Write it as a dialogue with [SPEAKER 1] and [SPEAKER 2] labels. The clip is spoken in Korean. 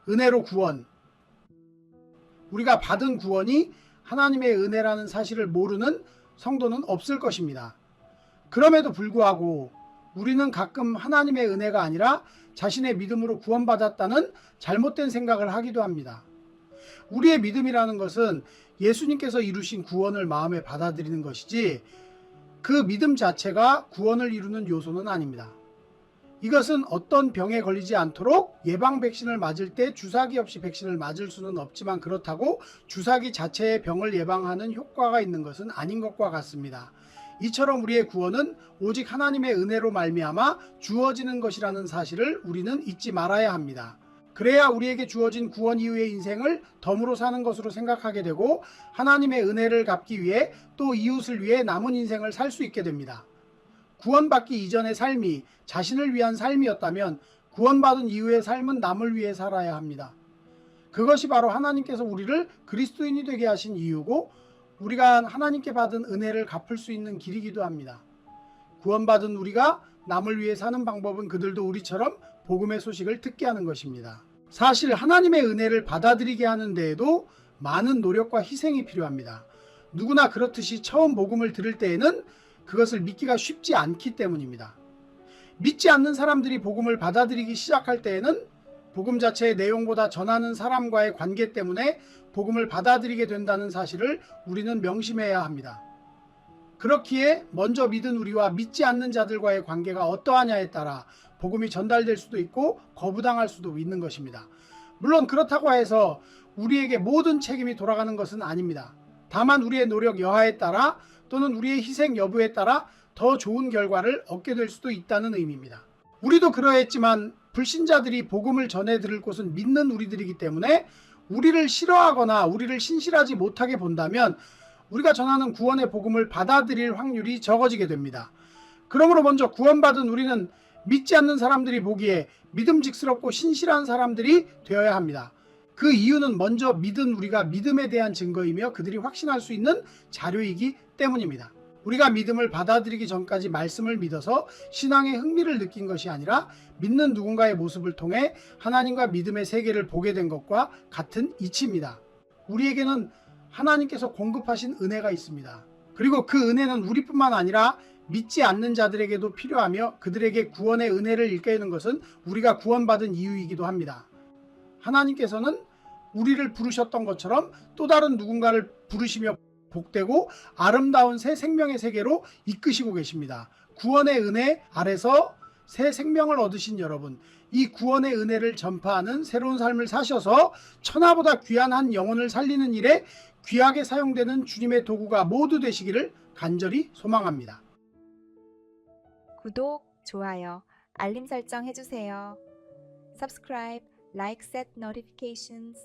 [SPEAKER 1] 은혜로 구원, 우리가 받은 구원이 하나님의 은혜라는 사실을 모르는 성도는 없을 것입니다. 그럼에도 불구하고 우리는 가끔 하나님의 은혜가 아니라 자신의 믿음으로 구원받았다는 잘못된 생각을 하기도 합니다. 우리의 믿음이라는 것은 예수님께서 이루신 구원을 마음에 받아들이는 것이지 그 믿음 자체가 구원을 이루는 요소는 아닙니다. 이것은 어떤 병에 걸리지 않도록 예방 백신을 맞을 때 주사기 없이 백신을 맞을 수는 없지만 그렇다고 주사기 자체의 병을 예방하는 효과가 있는 것은 아닌 것과 같습니다. 이처럼 우리의 구원은 오직 하나님의 은혜로 말미암아 주어지는 것이라는 사실을 우리는 잊지 말아야 합니다. 그래야 우리에게 주어진 구원 이후의 인생을 덤으로 사는 것으로 생각하게 되고 하나님의 은혜를 갚기 위해 또 이웃을 위해 남은 인생을 살 수 있게 됩니다. 구원받기 이전의 삶이 자신을 위한 삶이었다면 구원받은 이후의 삶은 남을 위해 살아야 합니다. 그것이 바로 하나님께서 우리를 그리스도인이 되게 하신 이유고 우리가 하나님께 받은 은혜를 갚을 수 있는 길이기도 합니다. 구원받은 우리가 남을 위해 사는 방법은 그들도 우리처럼 복음의 소식을 듣게 하는 것입니다. 사실 하나님의 은혜를 받아들이게 하는 데에도 많은 노력과 희생이 필요합니다. 누구나 그렇듯이 처음 복음을 들을 때에는 그것을 믿기가 쉽지 않기 때문입니다. 믿지 않는 사람들이 복음을 받아들이기 시작할 때에는 복음 자체의 내용보다 전하는 사람과의 관계 때문에 복음을 받아들이게 된다는 사실을 우리는 명심해야 합니다. 그렇기에 먼저 믿은 우리와 믿지 않는 자들과의 관계가 어떠하냐에 따라 복음이 전달될 수도 있고 거부당할 수도 있는 것입니다. 물론 그렇다고 해서 우리에게 모든 책임이 돌아가는 것은 아닙니다. 다만 우리의 노력 여하에 따라 또는 우리의 희생 여부에 따라 더 좋은 결과를 얻게 될 수도 있다는 의미입니다. 우리도 그러했지만 불신자들이 복음을 전해 들을 곳은 믿는 우리들이기 때문에 우리를 싫어하거나 우리를 신실하지 못하게 본다면 우리가 전하는 구원의 복음을 받아들일 확률이 적어지게 됩니다. 그러므로 먼저 구원받은 우리는 믿지 않는 사람들이 보기에 믿음직스럽고 신실한 사람들이 되어야 합니다. 그 이유는 먼저 믿은 우리가 믿음에 대한 증거이며 그들이 확신할 수 있는 자료이기 때문입니다. 우리가 믿음을 받아들이기 전까지 말씀을 믿어서 신앙의 흥미를 느낀 것이 아니라 믿는 누군가의 모습을 통해 하나님과 믿음의 세계를 보게 된 것과 같은 이치입니다. 우리에게는 하나님께서 공급하신 은혜가 있습니다. 그리고 그 은혜는 우리뿐만 아니라 믿지 않는 자들에게도 필요하며 그들에게 구원의 은혜를 일깨우는 것은 우리가 구원받은 이유이기도 합니다. 하나님께서는 우리를 부르셨던 것처럼 또 다른 누군가를 부르시며 복되고 아름다운 새 생명의 세계로 이끄시고 계십니다. 구원의 은혜 아래서 새 생명을 얻으신 여러분, 이 구원의 은혜를 전파하는 새로운 삶을 사셔서 천하보다 귀한 한 영혼을 살리는 일에 귀하게 사용되는 주님의 도구가 모두 되시기를 간절히 소망합니다.
[SPEAKER 2] 구독, 좋아요, 알림 설정 해주세요. Subscribe, like, set notifications.